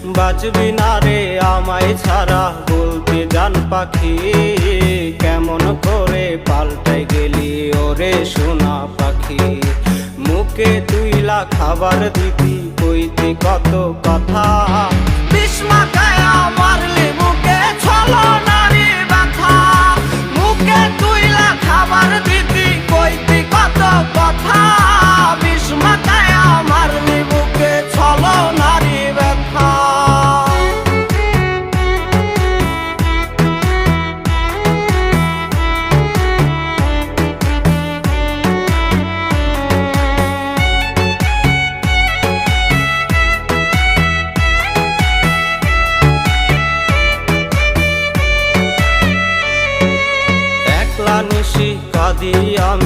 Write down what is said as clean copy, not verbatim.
বাঁচবি না রে আমায় ছাড়া বলতে জান পাখি, কেমন করে পাল্টে গেলি ওরে সোনা পাখি। মুখে তুইলা খাবার দিতি কইতি কত কথা, বিষ মাখায়া মারলি বুকে ছলনারী ব্যথা। মুখে তুইলা খাবার দিতি কইতি কত কথা, বিষ মাখায়া মারলি বুকে ছলনারী ব্যথা। নিশি কাঁদি আমি